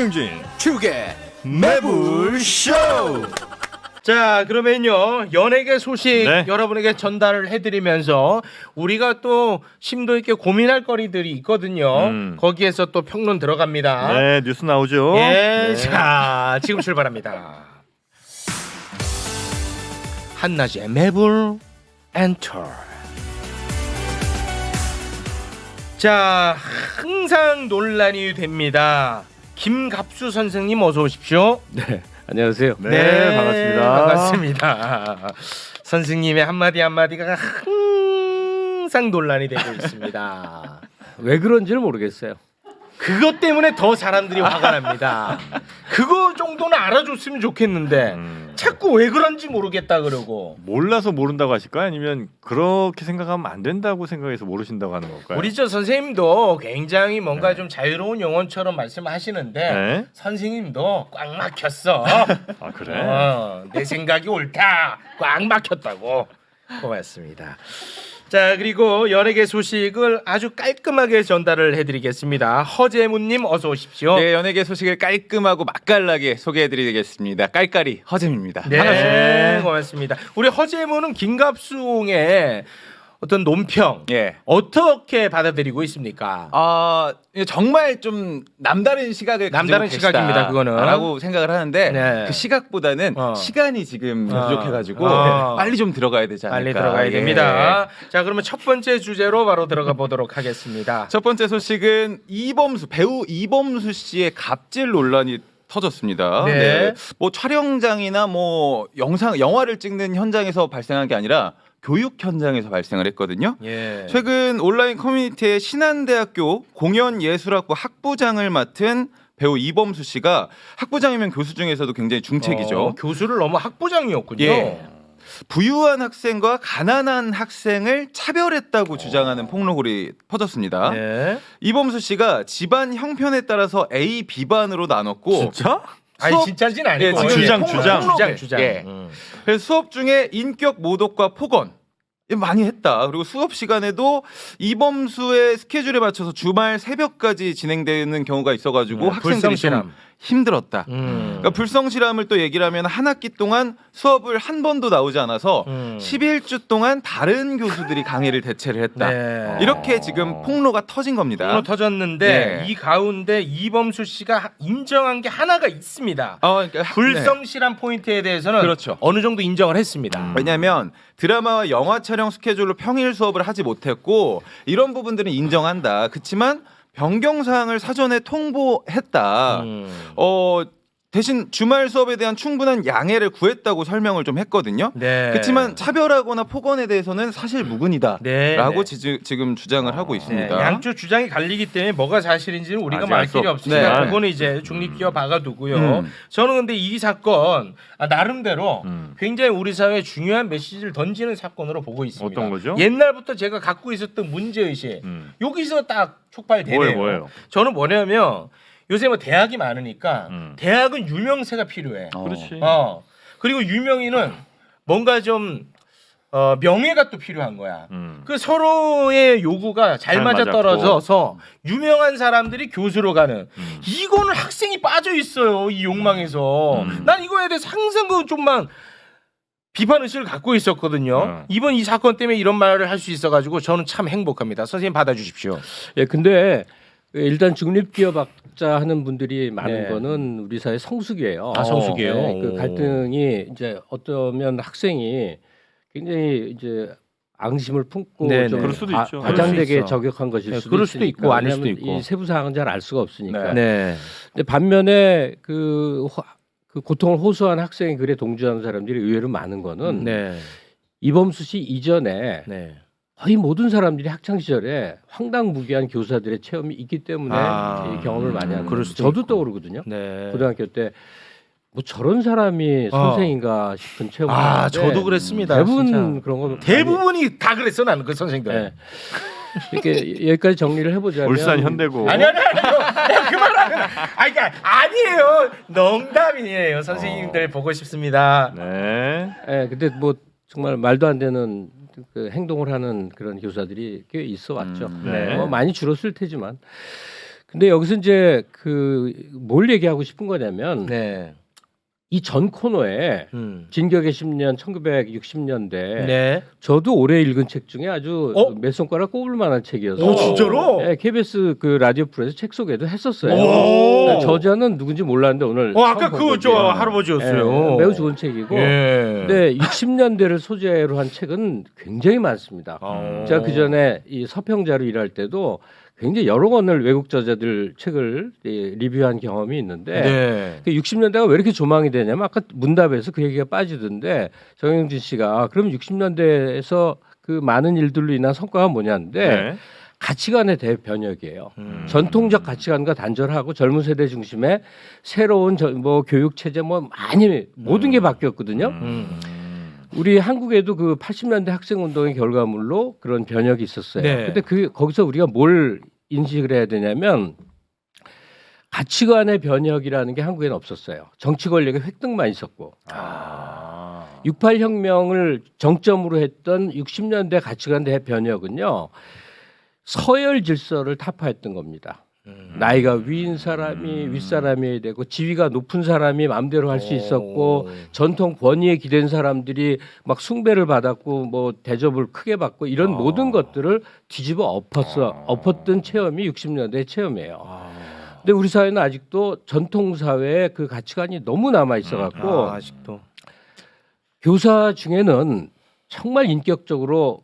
김어중진 축의 매불쇼. 자, 그러면요 연예계 소식 네. 여러분에게 전달을 해드리면서 우리가 또 심도 있게 고민할 거리들이 있거든요. 거기에서 또 평론 들어갑니다. 네, 뉴스 나오죠. 예, 네. 자 지금 출발합니다. 한낮의 매불 엔터. 자, 항상 논란이 됩니다. 김갑수 선생님 어서 오십시오. 네, 안녕하세요. 네, 반갑습니다. 반갑습니다. 선생님의 한마디 한마디가 항상 논란이 되고 있습니다. 왜 그런지는 모르겠어요. 그것 때문에 더 사람들이 화가 납니다. 그거 정도는 알아줬으면 좋겠는데 자꾸 왜 그런지 모르겠다 그러고. 몰라서 모른다고 하실까요? 아니면 그렇게 생각하면 안 된다고 생각해서 모르신다고 하는 걸까요? 우리 저 선생님도 굉장히 뭔가 좀 자유로운 영혼처럼 말씀하시는데 네. 선생님도 꽉 막혔어. 아, 그래? 내 생각이 옳다. 꽉 막혔다고. 고맙습니다. 자, 그리고 연예계 소식을 아주 깔끔하게 전달을 해드리겠습니다. 허재문님 어서 오십시오. 네, 연예계 소식을 깔끔하고 맛깔나게 소개해드리겠습니다. 깔깔이 허잼입니다. 네, 반갑습니다. 고맙습니다. 우리 허재문은 김갑수의 어떤 논평 예. 어떻게 받아들이고 있습니까? 정말 좀 남다른 시각을 남다른 가지고 시각입니다, 그거는. 라고 생각을 하는데 네. 그 시각보다는 시간이 지금 부족해가지고 빨리 좀 들어가야 되지 않을까. 빨리 들어가야 예. 됩니다. 자, 그러면 첫 번째 주제로 바로 들어가 보도록 하겠습니다. 첫 번째 소식은 배우 이범수 씨의 갑질 논란이 터졌습니다. 네. 뭐 촬영장이나 뭐 영화를 찍는 현장에서 발생한 게 아니라 교육 현장에서 발생을 했거든요. 예. 최근 온라인 커뮤니티에 신한대학교 공연예술학부 학부장을 맡은 배우 이범수 씨가 학부장이면 교수 중에서도 굉장히 중책이죠. 교수를 너무 학부장이었군요. 예. 부유한 학생과 가난한 학생을 차별했다고 주장하는 폭로글이 퍼졌습니다. 네. 이범수 씨가 집안 형편에 따라서 A, B반으로 나눴고 진짜? 아니 진짜는 아니고 예, 지금 주장, 폭로- 주장. 폭로글. 주장. 예. 그래서 수업 중에 인격 모독과 폭언 많이 했다. 그리고 수업 시간에도 이범수의 스케줄에 맞춰서 주말 새벽까지 진행되는 경우가 있어가지고 학생들이 좀 불성실함. 힘들었다. 그러니까 불성실함을 또 얘기를 하면 한 학기 동안 수업을 한 번도 나오지 않아서 11주 동안 다른 교수들이 강의를 대체를 했다. 네. 이렇게 지금 폭로가 터진 겁니다. 폭로 터졌는데 네. 이 가운데 이범수 씨가 인정한 게 하나가 있습니다. 그러니까 불성실한 포인트에 대해서는 그렇죠. 어느 정도 인정을 했습니다. 왜냐하면 드라마와 영화 촬영 스케줄로 평일 수업을 하지 못했고 이런 부분들은 인정한다. 그렇지만 변경 사항을 사전에 통보했다. 대신 주말 수업에 대한 충분한 양해를 구했다고 설명을 좀 했거든요. 네. 그렇지만 차별하거나 폭언에 대해서는 사실 무근이다라고 네. 지금 주장을 하고 있습니다. 네, 양쪽 주장이 갈리기 때문에 뭐가 사실인지는 우리가 아직 말 알 수 길이 없지만. 없으니까 그거는 이제 중립기어 박아두고요. 저는 근데 이 사건 나름대로 굉장히 우리 사회에 중요한 메시지를 던지는 사건으로 보고 있습니다. 어떤 거죠? 옛날부터 제가 갖고 있었던 문제의식 여기서 딱 촉발되네요. 뭐예요? 저는 뭐냐면 요새 뭐 대학이 많으니까 대학은 유명세가 필요해. 그렇지. 그리고 유명인은 뭔가 좀 명예가 또 필요한 거야. 그 서로의 요구가 잘 맞아 맞았고. 떨어져서 유명한 사람들이 교수로 가는 이거는 학생이 빠져 있어요. 이 욕망에서. 난 이거에 대해서 항상 그 좀만 비판 의식을 갖고 있었거든요. 이번 이 사건 때문에 이런 말을 할 수 있어가지고 저는 참 행복합니다. 선생님 받아주십시오. 예, 근데 일단 중립기업학자 하는 분들이 많은 네. 거는 우리 사회 성숙이에요. 아, 성숙이에요? 네, 그 갈등이 이제 어쩌면 학생이 굉장히 이제 앙심을 품고 네, 좀 네. 그럴 수도 있죠. 과장되게 그럴 수 있어. 저격한 것일 네, 수도 그럴 수도 있으니까. 있고 아닐 수도 왜냐하면 있고. 이 세부 사항은 잘 알 수가 없으니까. 네. 근데 반면에 그 고통을 호소한 학생의 글에 동조하는 사람들이 의외로 많은 거는 네. 이범수 씨 이전에 네. 거의 모든 사람들이 학창 시절에 황당무계한 교사들의 체험이 있기 때문에 이 경험을 많이 하는 그럴 거예요. 수도 저도 있고. 떠오르거든요. 네. 고등학교 때 뭐 저런 사람이 선생인가 싶은 체험을 아, 했는데 저도 그랬습니다. 대부분 진짜. 그런 거 대부분이 다 그랬어 나는 그 선생들. 네. 이렇게 여기까지 정리를 해보자면 울산 현대고. 아니요. 그만하면. 그러니까 아니에요. 농담이에요. 선생님들 보고 싶습니다. 네. 예, 근데 뭐 정말 말도 안 되는 그 행동을 하는 그런 교사들이 꽤 있어 왔죠. 네. 뭐 많이 줄었을 테지만 근데 여기서 이제 그 뭘 얘기하고 싶은 거냐면 네. 이 전 코너에 진격의 10년 1960년대 네. 저도 올해 읽은 책 중에 아주 어? 몇 손가락 꼽을 만한 책이어서 오, 진짜로? 네, KBS 그 라디오 프로에서 책 소개도 했었어요. 오. 네, 저자는 누군지 몰랐는데 오늘 아까 처음 그거 저 보거든요. 할아버지였어요. 네, 매우 좋은 책이고 예. 근데 60년대를 소재로 한 책은 굉장히 많습니다. 제가 그 전에 이 서평자로 일할 때도 굉장히 여러 권을 외국 저자들 책을 리뷰한 경험이 있는데 네. 그 60년대가 왜 이렇게 조망이 되냐면 아까 문답에서 그 얘기가 빠지던데 정영진 씨가 그럼 60년대에서 그 많은 일들로 인한 성과가 뭐냐인데 네. 가치관의 대변혁이에요. 전통적 가치관과 단절하고 젊은 세대 중심의 새로운 뭐 교육 체제 뭐 많이 모든 게 바뀌었거든요. 우리 한국에도 그 80년대 학생 운동의 결과물로 그런 변혁이 있었어요. 네. 근데 그 거기서 우리가 뭘 인식을 해야 되냐면 가치관의 변혁이라는 게 한국에는 없었어요. 정치 권력의 획득만 있었고 68 혁명을 정점으로 했던 60년대 가치관 대변혁은요. 서열 질서를 타파했던 겁니다. 나이가 위인 사람이 윗사람이 되고 지위가 높은 사람이 마음대로 할 수 있었고 전통 권위에 기댄 사람들이 막 숭배를 받았고 뭐 대접을 크게 받고 이런 모든 것들을 뒤집어 엎었던 체험이 60년대 체험이에요. 근데 우리 사회는 아직도 전통 사회의 그 가치관이 너무 남아 있어갖고 아직도 교사 중에는 정말 인격적으로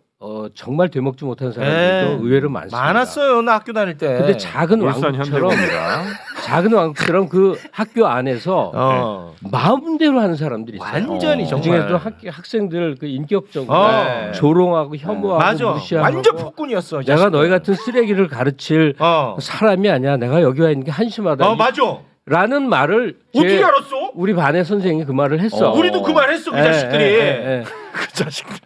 정말 되먹지 못한 사람들도 의외로 많습니다. 많았어요. 나 학교 다닐 때. 근데 작은 울산 왕국처럼 현대입니다. 작은 왕국처럼 그 학교 안에서 마음대로 하는 사람들이 있어요. 완전히 정말. 그중에도 학생들 그 인격적으로 네. 조롱하고 혐오하고 맞아. 무시하고 완전 폭군이었어. 이 내가 자식들. 너희 같은 쓰레기를 가르칠 사람이 아니야. 내가 여기 와 있는 게 한심하다. 맞아. 라는 말을 어떻게 알았어? 우리 반의 선생님이 그 말을 했어. 우리도 그 말 했어. 그 예, 자식들이. 그 자식들.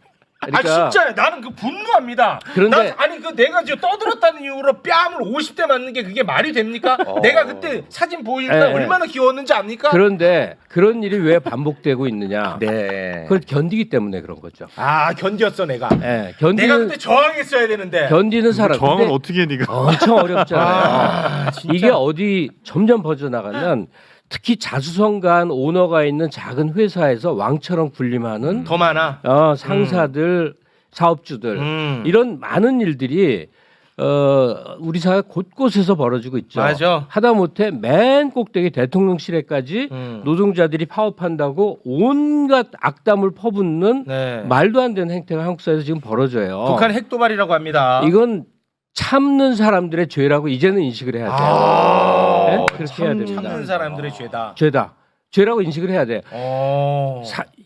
아 진짜 나는 그 분노합니다. 그런데- 아니 그 내가 지금 떠들었다는 이유로 뺨을 50대 맞는 게 그게 말이 됩니까? 내가 그때 사진 보여주니까 예, 예. 얼마나 귀여웠는지 압니까? 그런데 그런 일이 왜 반복되고 있느냐? 네. 그걸 견디기 때문에 그런 거죠. 아 견디었어 내가. 예, 내가 그때 저항했어야 되는데. 견디는 사람. 저항은 근데 어떻게 네가? 엄청 어렵잖아요. 진짜. 이게 어디 점점 퍼져나가면 특히 자수성가한 오너가 있는 작은 회사에서 왕처럼 군림하는 더 많아. 상사들, 사업주들 이런 많은 일들이 우리 사회 곳곳에서 벌어지고 있죠. 맞아. 하다못해 맨 꼭대기 대통령실에까지 노동자들이 파업한다고 온갖 악담을 퍼붓는 네. 말도 안 되는 행태가 한국 사회에서 지금 벌어져요. 북한 핵도발이라고 합니다. 이건 참는 사람들의 죄라고 이제는 인식을 해야 돼요. 네? 그렇게 해야 됩니다. 참는 사람들의 죄다. 죄다. 죄라고 인식을 해야 돼.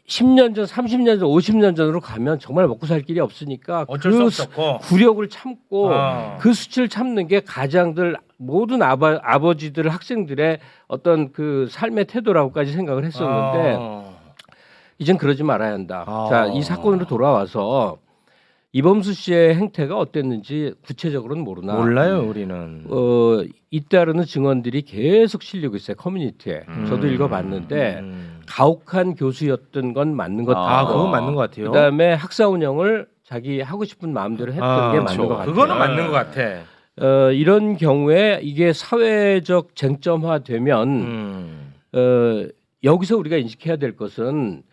10년 전, 30년 전, 50년 전으로 가면 정말 먹고 살 길이 없으니까 어쩔 그 수 없었고. 굴욕을 참고 어. 그 수치를 참는 게 가장들 모든 아버지들 학생들의 어떤 그 삶의 태도라고까지 생각을 했었는데 이젠 그러지 말아야 한다. 자, 이 사건으로 돌아와서 이범수 씨의 행태가 어땠는지 구체적으로는 모르나. 몰라요 우리는. 잇따르는 증언들이 계속 실리고 있어요 커뮤니티에. 저도 읽어봤는데 가혹한 교수였던 건 맞는 것 같고. 그건 맞는 것 같아요. 그다음에 학사 운영을 자기 하고 싶은 마음대로 했던 게 맞는 것 같아요. 그거는 맞는 것 같아. 이런 경우에 이게 사회적 쟁점화되면 여기서 우리가 인식해야 될 것은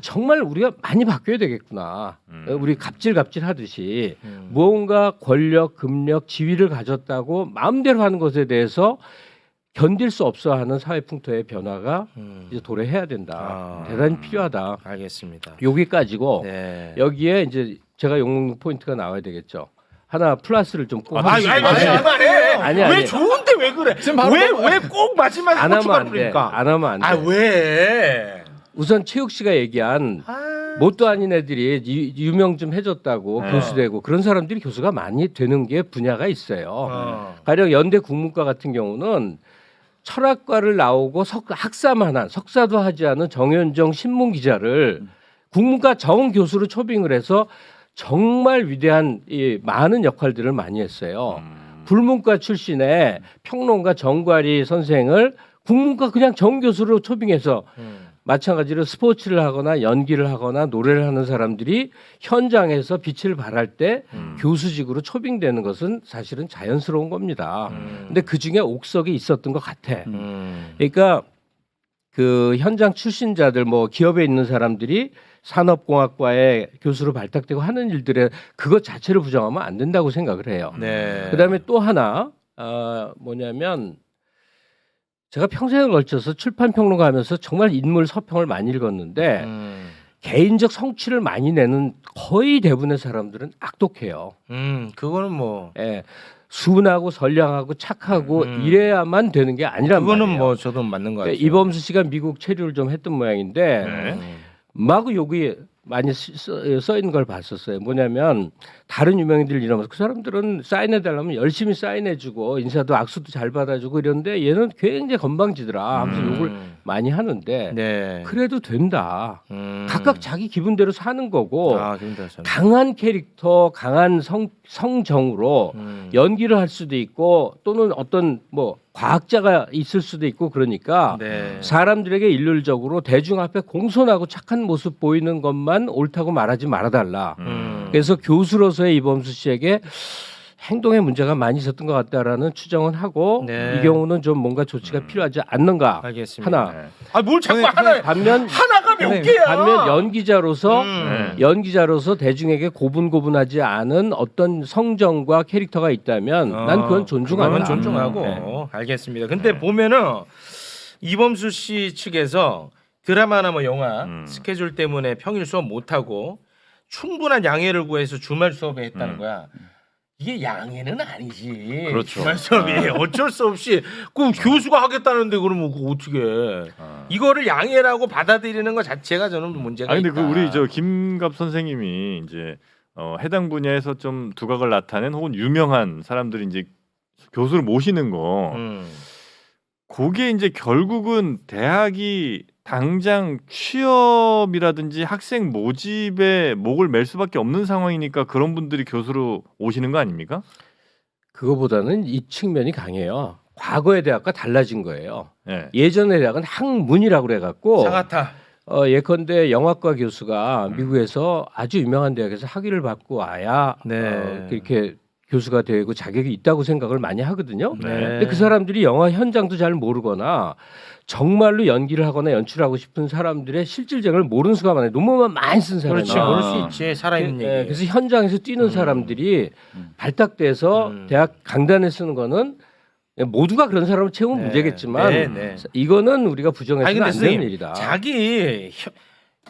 정말 우리가 많이 바뀌어야 되겠구나. 우리 갑질 하듯이 무언가 권력, 금력, 지위를 가졌다고 마음대로 하는 것에 대해서 견딜 수 없어 하는 사회 풍토의 변화가 이제 도래해야 된다. 대단히 필요하다. 알겠습니다. 여기까지고 네. 여기에 이제 제가 용문 포인트가 나와야 되겠죠. 하나 플러스를 좀 꼭 아니 아니. 왜 좋은데 왜 그래? 왜 꼭 마지막에 안 하면 고춧가루 안 돼. 뿌립니까? 안 하면 안 돼. 왜? 우선 최욱 씨가 얘기한 뭣도 아닌 애들이 유명 좀 해줬다고 교수 되고 그런 사람들이 교수가 많이 되는 게 분야가 있어요. 가령 연대 국문과 같은 경우는 철학과를 나오고 학사만 한 석사도 하지 않은 정현정 신문 기자를 국문과 정 교수로 초빙을 해서 정말 위대한 많은 역할들을 많이 했어요. 불문과 출신의 평론가 정과리 선생을 국문과 그냥 정 교수로 초빙해서 마찬가지로 스포츠를 하거나 연기를 하거나 노래를 하는 사람들이 현장에서 빛을 발할 때 교수직으로 초빙되는 것은 사실은 자연스러운 겁니다. 근데 그 중에 옥석이 있었던 것 같아. 그러니까 그 현장 출신자들 뭐 기업에 있는 사람들이 산업공학과의 교수로 발탁되고 하는 일들에 그것 자체를 부정하면 안 된다고 생각을 해요. 네. 그다음에 또 하나 뭐냐면 제가 평생을 걸쳐서 출판평론가 하면서 정말 인물 서평을 많이 읽었는데 개인적 성취를 많이 내는 거의 대부분의 사람들은 악독해요. 그거는 뭐 예, 순하고 선량하고 착하고 이래야만 되는 게 아니란 그거는 말이에요. 뭐 저도 맞는 것 같아요. 이범수 씨가 미국 체류를 좀 했던 모양인데 네. 마구 여기 많이 써 있는 걸 봤었어요. 뭐냐면 다른 유명인들 이러면서 그 사람들은 사인해 달라면 열심히 사인해주고 인사도 악수도 잘 받아주고 이런데 얘는 굉장히 건방지더라 하면서 욕을 많이 하는데 네. 그래도 된다. 각각 자기 기분대로 사는 거고 아, 그런다. 강한 캐릭터, 강한 성정으로 연기를 할 수도 있고 또는 어떤 뭐 과학자가 있을 수도 있고 그러니까 네. 사람들에게 일률적으로 대중 앞에 공손하고 착한 모습 보이는 것만 옳다고 말하지 말아달라. 그래서 교수로서의 이범수 씨에게 행동에 문제가 많이 있었던 것 같다라는 추정은 하고 네. 이 경우는 좀 뭔가 조치가 필요하지 않는가. 알겠습니다. 하나. 네. 아, 뭘 자꾸 근데 반면 하나가 몇 개야? 반면 연기자로서 네. 연기자로서 대중에게 고분고분하지 않은 어떤 성정과 캐릭터가 있다면 난 그건 존중한다. 그건 존중하고 네. 알겠습니다. 근데 보면은 이범수 씨 측에서 드라마나 뭐 영화 스케줄 때문에 평일 수업 못 하고 충분한 양해를 구해서 주말 수업에 했다는 거야. 이게 양해는 아니지. 그렇죠. 주말 수업이 어쩔 수 없이 그 교수가 하겠다는데 그러면 그거 어떻게 해. 이거를 양해라고 받아들이는 것 자체가 저는 문제가 아 근데 있다. 그 우리 저 김갑 선생님이 이제 해당 분야에서 좀 두각을 나타낸 혹은 유명한 사람들이 이제 교수를 모시는 거 그게 이제 결국은 대학이 당장 취업이라든지 학생 모집에 목을 맬 수밖에 없는 상황이니까 그런 분들이 교수로 오시는 거 아닙니까? 그거보다는 이 측면이 강해요. 과거의 대학과 달라진 거예요. 네. 예전의 대학은 학문이라고 그래갖고 상하타. 예컨대 영화과 교수가 미국에서 아주 유명한 대학에서 학위를 받고 와야 네. 그렇게 교수가 되고 자격이 있다고 생각을 많이 하거든요. 네. 근데 그 사람들이 영화 현장도 잘 모르거나 정말로 연기를 하거나 연출하고 싶은 사람들의 실질적을 모르는 수가 많아요. 논문만 많이 쓴 사람이. 그렇지, 모를 수 있지. 살아있는 얘기. 그래서 현장에서 뛰는 사람들이 발탁돼서 대학 강단에 쓰는 거는 모두가 그런 사람을 채우면 네. 문제겠지만 네, 네. 이거는 우리가 부정해서는 아니 근데 안 되는 선생님, 일이다. 자기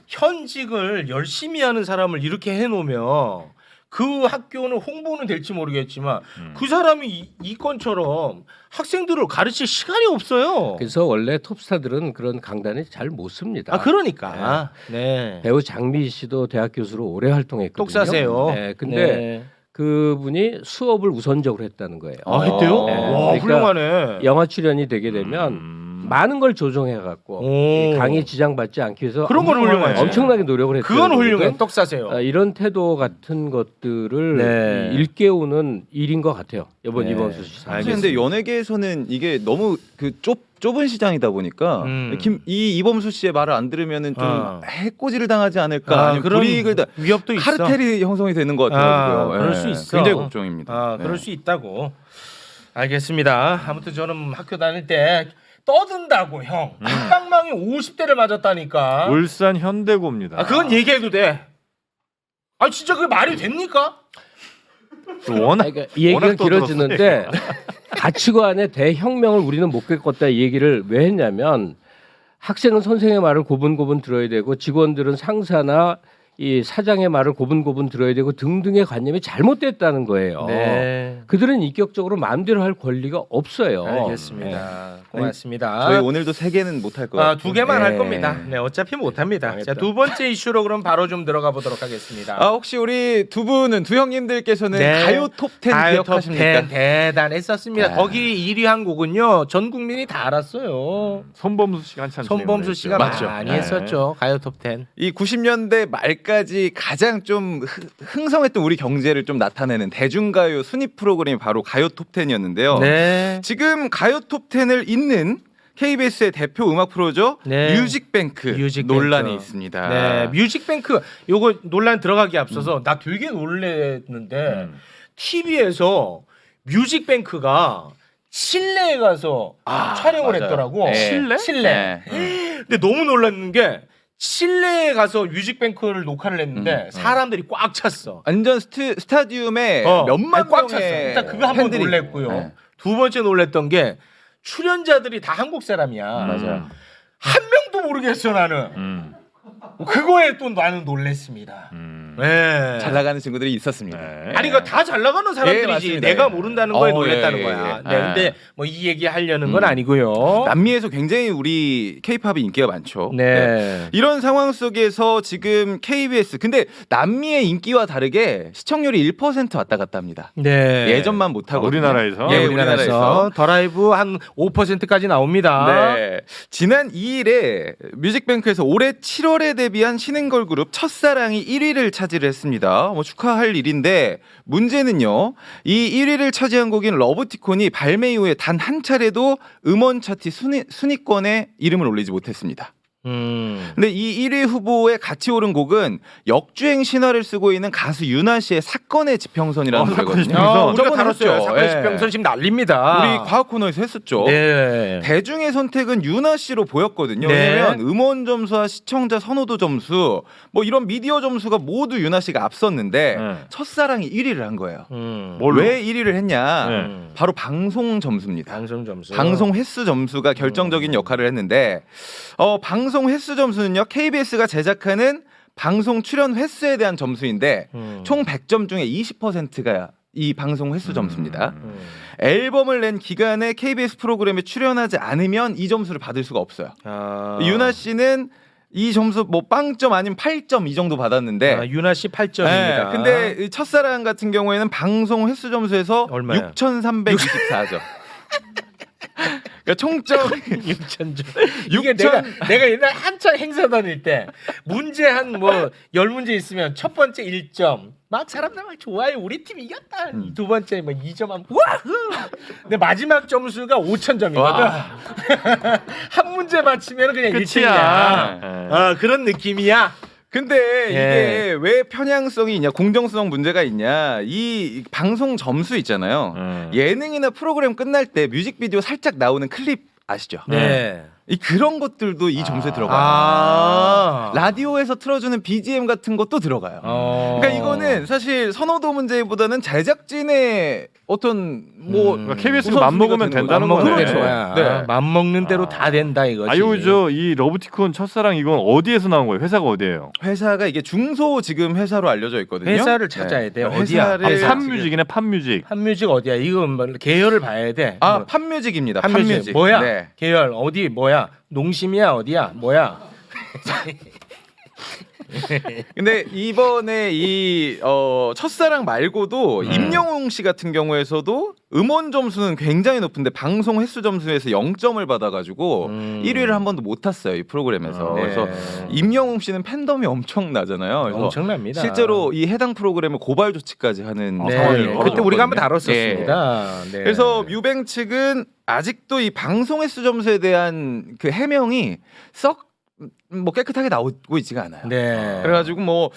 현직을 열심히 하는 사람을 이렇게 해놓으면 그 학교는 홍보는 될지 모르겠지만 그 사람이 이 건처럼 학생들을 가르칠 시간이 없어요. 그래서 원래 톱스타들은 그런 강단에 잘 못 씁니다. 아 그러니까. 네. 배우 장미희 씨도 대학 교수로 오래 활동했거든요. 똑사세요. 네, 근데 그분이 수업을 우선적으로 했다는 거예요. 아 했대요? 네. 와 그러니까 훌륭하네. 영화 출연이 되게 되면 많은 걸 조정해갖고 오. 강의 지장받지 않기 위해서 그런 건 훌륭하지. 엄청나게 노력을 했어요. 그건 훌륭해. 똑사세요. 이런 태도 같은 것들을 네. 일깨우는 일인 것 같아요. 이번 네. 이범수 씨. 알겠습니다. 사실 근데 연예계에서는 이게 너무 그 좁은 시장이다 보니까 이범수 씨의 말을 안 들으면은 좀 해코지를 당하지 않을까 아니면 그런 불이익을 위협도 있어. 카르텔이 형성이 되는 것 같더라고요. 그럴 예. 수 있어. 굉장히 걱정입니다. 그럴 네. 수 있다고. 알겠습니다. 아무튼 저는 학교 다닐 때 떠든다고 형. 한방망이 50대를 맞았다니까. 울산 현대고입니다. 아 그건 얘기해도 돼. 아 진짜 그게 말이 됩니까? 워낙 그러니까 이 얘기가 워낙 길어지는데 가치관의 대혁명을 우리는 못 겪었다 이 얘기를 왜 했냐면 학생은 선생의 말을 고분고분 들어야 되고 직원들은 상사나 이 사장의 말을 고분고분 들어야 되고 등등의 관념이 잘못됐다는 거예요. 네. 그들은 인격적으로 마음대로 할 권리가 없어요. 알겠습니다. 고맙습니다. 저희 오늘도 3개는 못할 것 같아요. 2개만 할 네. 겁니다. 네, 어차피 못 합니다. 알겠다. 자, 두 번째 이슈로 그럼 바로 좀 들어가 보도록 하겠습니다. 혹시 우리 두 분은 두 형님들께서는 네. 가요 톱10 가요 기억하십니까? 톱10 대단했었습니다. 네. 거기 1위 한 곡은요. 전 국민이 다 알았어요. 손범수 씨가 한참 손범수 씨가 진행을 많이 했죠. 했었죠. 가요 톱10. 이 90년대 말까지 가장 좀 흥성했던 우리 경제를 좀 나타내는 대중가요 순위 프로그램이 바로 가요 톱10이었는데요. 네. 지금 가요 톱10을 잇는 KBS의 대표 음악 프로죠. 네. 뮤직뱅크 뮤직뱅크. 논란이 있습니다. 네, 뮤직뱅크 요거 논란 들어가기 앞서서 나 되게 놀랬는데 TV에서 뮤직뱅크가 칠레에 가서 촬영을 맞아요. 했더라고. 네. 칠레? 칠레. 근데 너무 놀랐는 게 칠레에 가서 뮤직뱅크를 녹화를 했는데 사람들이 꽉 찼어. 완전 스타디움에 몇만 아니, 꽉 찼어. 명의 일단 그거 한 번 팬들이- 놀랬고요. 네. 두 번째 놀랬던 게 출연자들이 다 한국 사람이야. 맞아요. 한 명도 모르겠어 나는. 그거에 또 나는 놀랬습니다. 네. 잘 나가는 친구들이 있었습니다. 네. 아니 이거 다 잘 나가는 사람들이지. 맞습니다. 내가 모른다는 거에 어, 놀랬다는 예, 거야. 예. 네, 예. 근데 뭐 이 얘기 하려는 건 아니고요. 남미에서 굉장히 우리 K-팝이 인기가 많죠. 네. 이런 상황 속에서 지금 KBS 근데 남미의 인기와 다르게 시청률이 1% 왔다 갔다 합니다. 네. 예전만 못 하고 우리나라에서? 예, 예, 우리나라에서 더 라이브 한 5%까지 나옵니다. 네. 지난 2일에 뮤직뱅크에서 올해 7월에 데뷔한 신흥 걸그룹 첫사랑이 1위를 차지를 했습니다. 뭐 축하할 일인데 문제는요. 이 1위를 차지한 곡인 러브티콘이 발매 이후에 단 한 차례도 음원 차트 순위권에 이름을 올리지 못했습니다. 근데 이 1위 후보에 같이 오른 곡은 역주행 신화를 쓰고 있는 가수 유나 씨의 사건의 지평선이라는 사건의 노래거든요. 지평선. 우리가 저번에 다뤘어요. 했죠. 사건 예. 지평선 지금 난립니다. 우리 과학 코너에서 했었죠. 네. 대중의 선택은 유나 씨로 보였거든요. 네. 왜냐면 음원 점수와 시청자 선호도 점수, 뭐 이런 미디어 점수가 모두 유나 씨가 앞섰는데 네. 첫사랑이 1위를 한 거예요. 뭘로? 왜 1위를 했냐? 네. 바로 방송 점수입니다. 방송 점수. 방송 횟수 점수가 결정적인 역할을 했는데 방송 횟수 점수는요. KBS가 제작하는 방송 출연 횟수에 대한 점수인데 총 100점 중에 20%가 이 방송 횟수 점수입니다. 앨범을 낸 기간에 KBS 프로그램에 출연하지 않으면 이 점수를 받을 수가 없어요. 유나 씨는 이 점수 뭐 빵점 아니면 8점 이 정도 받았는데 유나 씨 8점입니다. 근데 이 첫사랑 같은 경우에는 방송 횟수 점수에서 얼마야? 6,324점. 그러니까 총점 6,000점. 이게 내가 옛날 한창 행사 다닐 때 문제 한 뭐 10문제 있으면 첫 번째 1점. 막 사람들 막 좋아요. 우리 팀 이겼다. 두 번째 뭐 2점 하면 와후. 근데 마지막 점수가 5,000점이거든. 한 문제 맞히면 그냥 끝이야. 1등이야. 그런 느낌이야. 근데 이게 왜 편향성이 있냐, 공정성 문제가 있냐, 이 방송 점수 있잖아요. 예능이나 프로그램 끝날 때 뮤직비디오 살짝 나오는 클립 아시죠? 네. 이 그런 것들도 이 점수에 들어가요. 라디오에서 틀어주는 BGM 같은 것도 들어가요. 그러니까 이거는 사실 선호도 문제보다는 제작진의 어떤 뭐 그러니까 KBS가 우선순위가 맘먹으면 되는 된다는 거죠. 맘먹는 거네. 대로야. 네. 맘먹는 대로 다 된다 이거지. 아유 저이 러브티콘 첫사랑 이건 어디에서 나온 거예요? 회사가 어디예요? 회사가 이게 중소 지금 회사로 알려져 있거든요. 회사를 찾아야 돼. 어디야? 회사를 아니, 회사. 팝뮤직이네 팝뮤직. 팝뮤직 어디야? 이거 뭐 계열을 봐야 돼. 뭐. 팝뮤직입니다. 팝뮤직. 팝뮤직. 뭐야? 네. 계열 어디 뭐야? 농심이야 어디야? 뭐야? 근데 이번에 이 첫사랑 말고도 임영웅 씨 같은 경우에서도 음원 점수는 굉장히 높은데 방송 횟수 점수에서 0점을 받아가지고 1위를 한 번도 못 탔어요 이 프로그램에서. 네. 그래서 임영웅 씨는 팬덤이 엄청나잖아요. 그래서 엄청납니다. 실제로 이 해당 프로그램을 고발 조치까지 하는 상황이 네. 그때 우리가 한번 다뤘었습니다. 네. 그래서 뮤뱅 측은 아직도 이 방송 횟수 점수에 대한 그 해명이 썩 뭐 깨끗하게 나오고 있지가 않아요. 네. 그래가지고 뭐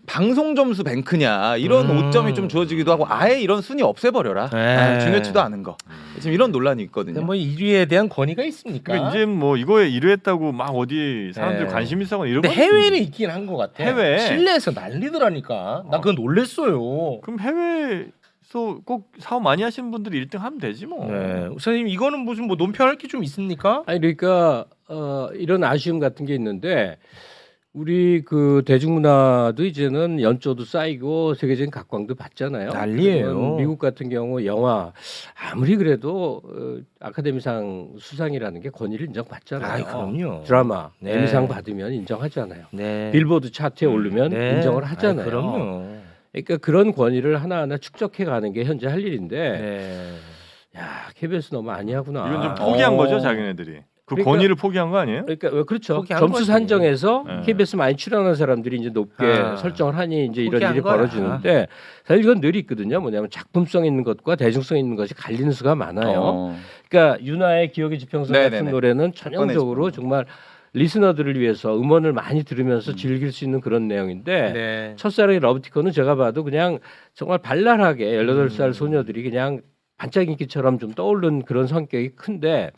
방송 점수 뱅크냐 이런 오점이 좀 주어지기도 하고 아예 이런 순위 없애버려라. 네. 중요치도 않은 거. 지금 이런 논란이 있거든요. 근데 뭐 1위에 대한 권위가 있습니까? 그러니까 이제 뭐 이거에 1위했다고 막 어디 사람들 네. 관심 있어하거나 이런 근데 건 해외는 있긴 한 것 같아. 해외? 실내에서 난리더라니까. 나 그거 놀랬어요. 그럼 해외에서 꼭 사업 많이 하시는 분들이 1등 하면 되지 뭐. 네. 선생님 이거는 무슨 뭐 논평할 게 좀 있습니까? 아니 그러니까 이런 아쉬움 같은 게 있는데 우리 그 대중문화도 이제는 연조도 쌓이고 세계적인 각광도 받잖아요. 난리예요. 미국 같은 경우 영화 아무리 그래도 아카데미상 수상이라는 게 권위를 인정받잖아요. 아이, 그럼요. 드라마 네. 에미상 받으면 인정하잖아요. 네. 빌보드 차트에 오르면 네. 인정을 하잖아요. 아이, 그럼요. 그러니까 그런 권위를 하나하나 축적해 가는 게 현재 할 일인데 네. 야 KBS 너무 아니하구나. 이건 좀 포기한 어. 거죠 자기네들이. 그 그러니까- 권위를 포기한 거 아니에요? 그러니까 그렇죠. 포기한 점수 거지. 산정에서 네. KBS 많이 출연하는 사람들이 이제 높게 아, 설정을 하니 이제 이런 포기한 일이 거야. 벌어지는데 사실 이건 늘 있거든요. 뭐냐면 작품성 있는 것과 대중성 있는 것이 갈리는 수가 많아요. 그러니까 윤하의 기억의 지평선 같은 네네네. 노래는 전형적으로 정말 리스너들을 위해서 음원을 많이 들으면서 즐길 수 있는 그런 내용인데 네. 첫사랑의 러브티커는 제가 봐도 그냥 정말 발랄하게 18살 소녀들이 그냥 반짝 인기처럼 좀 떠오른 그런 성격이 큰데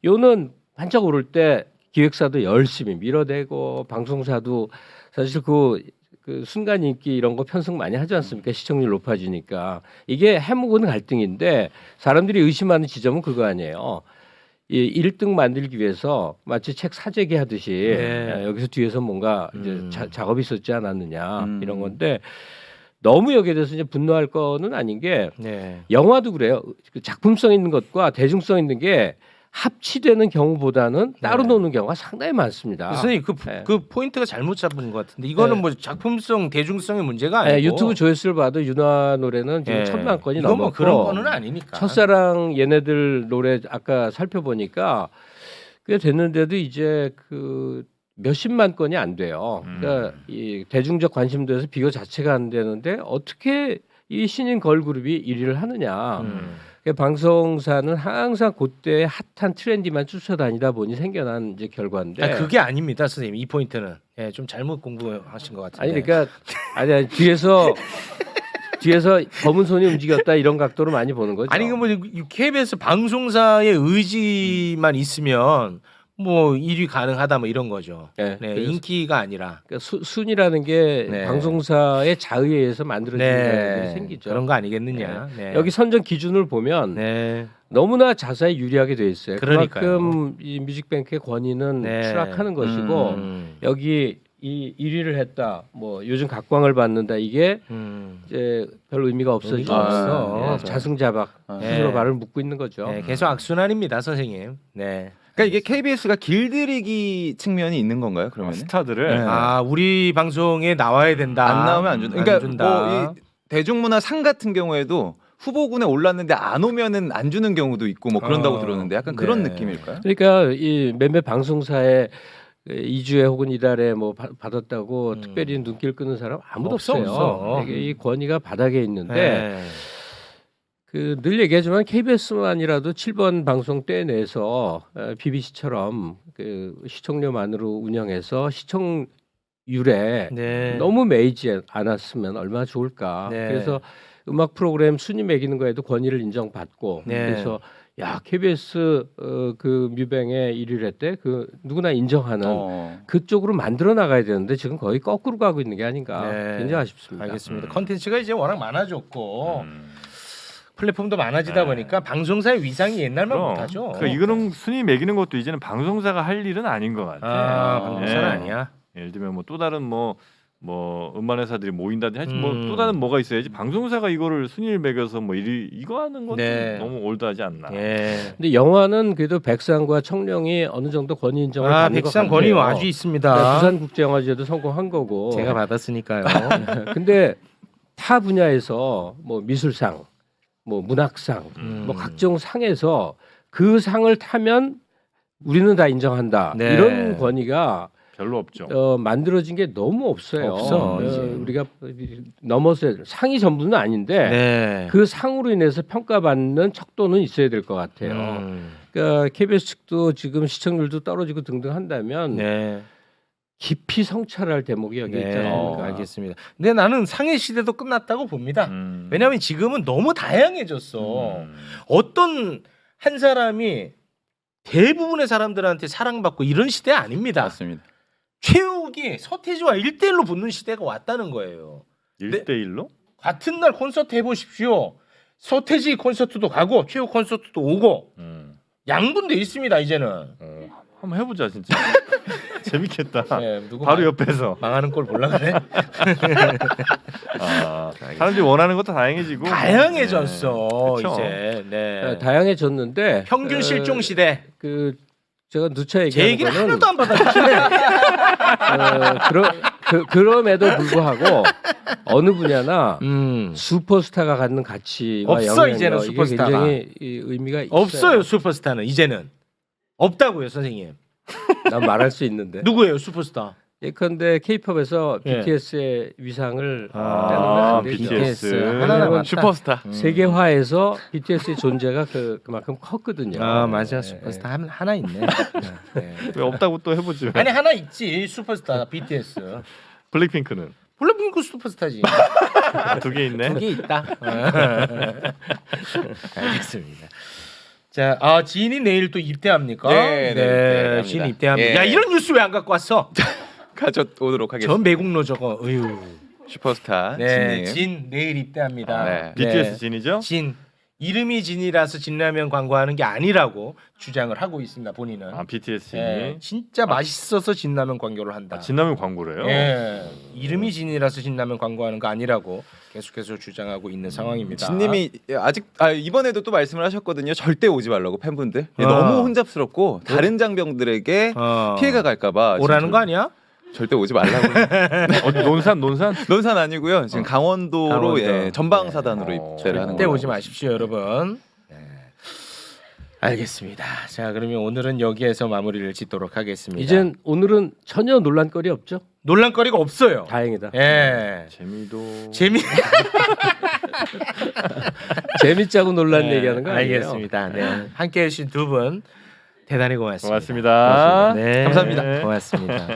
요는 반짝 오를 때 기획사도 열심히 밀어대고 방송사도 사실 그 순간 인기 이런 거 편승 많이 하지 않습니까? 시청률 높아지니까 이게 해묵은 갈등인데 사람들이 의심하는 지점은 그거 아니에요. 이 1등 만들기 위해서 마치 책 사재기 하듯이 네. 여기서 뒤에서 뭔가 이제 작업이 있었지 않았느냐 이런 건데 너무 여기에 대해서 이제 분노할 거는 아닌 게 네. 영화도 그래요. 그 작품성 있는 것과 대중성 있는 게 합치되는 경우보다는 따로 네. 노는 경우가 상당히 많습니다. 선생님 네. 그 포인트가 잘못 잡은 것 같은데 이거는 네. 뭐 작품성 대중성의 문제가 아니고 네, 유튜브 조회수를 봐도 윤화 노래는 지금 네. 1000만 건이 이건 넘었고 뭐 그런 거는 아니니까. 첫사랑 얘네들 노래 아까 살펴보니까 꽤 됐는데도 이제 그 몇십만 건이 안 돼요. 그러니까 이 대중적 관심도에서 비교 자체가 안 되는데 어떻게 이 신인 걸그룹이 1위를 하느냐. 그러니까 방송사는 항상 그때의 핫한 트렌디만 쫓아다니다 보니 생겨난 이제 결과인데. 아니, 그게 아닙니다, 선생님. 이 포인트는 예, 좀 잘못 공부하신 것 같은데. 아니 그러니까 아니 뒤에서 검은 손이 움직였다 이런 각도로 많이 보는 거죠. 아니 뭐 KBS 방송사의 의지만 있으면 뭐 1위 가능하다 뭐 이런 거죠. 네, 네, 그래서- 인기가 아니라 그러니까 순위라는 게 네. 방송사의 자의에 의해서 만들어지는 네, 일이 생기죠. 그런 거 아니겠느냐. 네. 여기 선정 기준을 보면 네. 너무나 자사에 유리하게 돼 있어요. 그러니까요. 그만큼 이 뮤직뱅크의 권위는 네. 추락하는 것이고 음. 여기 이 1위를 했다. 뭐 요즘 각광을 받는다. 이게 이제 별 의미가 없어지고 의미가 없어. 자승자박 네. 스스로 발을 묶고 있는 거죠. 네, 계속 악순환입니다, 선생님. 네. 그러니까 이게 KBS가 길들이기 측면이 있는 건가요? 그러면 스타들을 네. 아, 우리 방송에 나와야 된다. 안 나오면 안 준다. 그러니까 준다. 뭐 이 대중문화 상 같은 경우에도 후보군에 올랐는데 안 오면은 안 주는 경우도 있고 뭐 그런다고 들었는데 약간 그런 네. 느낌일까요? 그러니까 이 몇몇 방송사에 2주에 혹은 이달에 뭐 받았다고 특별히 눈길 끄는 사람 아무도 없어, 없어요. 없어. 이게 이 권위가 바닥에 있는데 네. 그 늘 얘기하지만 KBS만이라도 7번 방송 때 내에서 BBC처럼 그 시청료만으로 운영해서 시청률에 네. 너무 매이지 않았으면 얼마나 좋을까. 네. 그래서 음악 프로그램 순위 매기는 거에도 권위를 인정받고 네. 그래서 야 KBS 그 뮤뱅에 1위를 했대. 그 누구나 인정하는 그쪽으로 만들어 나가야 되는데 지금 거의 거꾸로 가고 있는 게 아닌가. 네. 굉장히 아쉽습니다. 알겠습니다. 컨텐츠가 이제 워낙 많아졌고 플랫폼도 많아지다 보니까 방송사의 위상이 옛날만 그럼. 못하죠. 그러니까 이거는 순위 매기는 것도 이제는 방송사가 할 일은 아닌 것 같아. 아, 방송사는 예. 아니야. 예를 들면 뭐 또 다른 뭐 음반 회사들이 모인다든지 하여튼 뭐 음. 또 다른 뭐가 있어야지 방송사가 이거를 순위를 매겨서 뭐 이거 하는 건 네. 좀 너무 올드하지 않나. 예. 근데 영화는 그래도 백상과 청룡이 어느 정도 권위 인정을 아, 받는 것 백상 같아요. 권위 아주 있습니다. 네, 부산국제영화제도 성공한 거고. 제가 받았으니까요. 근데 타 분야에서 뭐 미술상, 뭐 문학상, 뭐 각종 상에서 그 상을 타면 우리는 다 인정한다. 네. 이런 권위가 별로 없죠. 만들어진 게 너무 없어요. 없어, 이제. 우리가 넘어서야 돼. 상이 전부는 아닌데 네. 그 상으로 인해서 평가받는 척도는 있어야 될 것 같아요. 그러니까 KBS 측도 지금 시청률도 떨어지고 등등 한다면 네. 깊이 성찰할 대목이 여기 있지 네. 않을까. 알겠습니다. 근데 나는 상의 시대도 끝났다고 봅니다. 왜냐하면 지금은 너무 다양해졌어. 어떤 한 사람이 대부분의 사람들한테 사랑받고 이런 시대 아닙니다. 맞습니다. 최욱이 서태지와 1대1로 붙는 시대가 왔다는 거예요. 1대1로? 같은 날 콘서트 해보십시오. 서태지 콘서트도 가고 최욱 콘서트도 오고 양분돼 있습니다. 이제는. 한번 해보자 진짜. 재밌겠다. 네, 누구 바로 옆에서. 망하는 꼴 볼라 그래? 아, 사람들이 원하는 것도 다양해지고. 다양해졌어 그쵸. 이제. 네. 다양해졌는데 평균 실종 시대. 그 제가 누차 제 얘기하는 얘기를 거는 하나도 안 받아주시네. 그럼에도 불구하고 어느 분야나 음. 슈퍼스타가 갖는 가치와 없어, 영향력 이제는 이게 슈퍼스타가. 굉장히 의미가 있어요. 없어요 슈퍼스타는 이제는. 없다고요, 선생님. 난 말할 수 있는데. 누구예요, 슈퍼스타? 예컨대 K-팝에서 예. BTS의 위상을 아, 빼놓으면 안 되죠. BTS 하나 왜냐면 남았다. 슈퍼스타. 세계화에서 BTS의 존재가 그만큼 컸거든요. 아 맞아, 예, 슈퍼스타 하나 있네. 네. 왜 없다고 또 해보지? 아니 하나 있지, 슈퍼스타 BTS. 블랙핑크는 블랙핑크 슈퍼스타지. 두 개 있네. 두 개 있다. 알겠습니다. 자, 지인이 내일 또 입대합니까? 네, 내일 입대합니다. 지인 입대합니다. 예. 야, 이런 뉴스 왜 안 갖고 왔어? 가져오도록 하겠습니다. 전 매국노 저거. 어휴. 슈퍼스타 네, 진님. 진 내일 입대합니다. 네. BTS 진이죠? 진 이름이 진이라서 진라면 광고하는 게 아니라고 주장을 하고 있습니다. 본인은. 아 BTS 진이. 예, 진짜 맛있어서 진라면 광고를 한다. 진라면 광고래요? 예, 이름이 진이라서 진라면 광고하는 거 아니라고 계속해서 주장하고 있는 상황입니다. 진님이 아직 이번에도 또 말씀을 하셨거든요. 절대 오지 말라고 팬분들. 어. 너무 혼잡스럽고 다른 장병들에게 피해가 갈까봐 오라는 지금 거 아니야? 절대 오지 말라고. 어디 논산? 논산 아니고요. 지금 강원도로 강원도. 예, 전방사단으로 입대를 하는 그때 거예요. 오지 마십시오, 여러분. 네. 알겠습니다. 자, 그러면 오늘은 여기에서 마무리를 짓도록 하겠습니다. 이젠 오늘은 전혀 논란거리 없죠? 논란거리가 없어요. 다행이다. 예. 재미도 재밌자고 논란 네, 얘기하는 거 아니에요? 알겠습니다. 네. 함께 해주신 두 분 대단히 고맙습니다. 고맙습니다. 네. 감사합니다. 고맙습니다.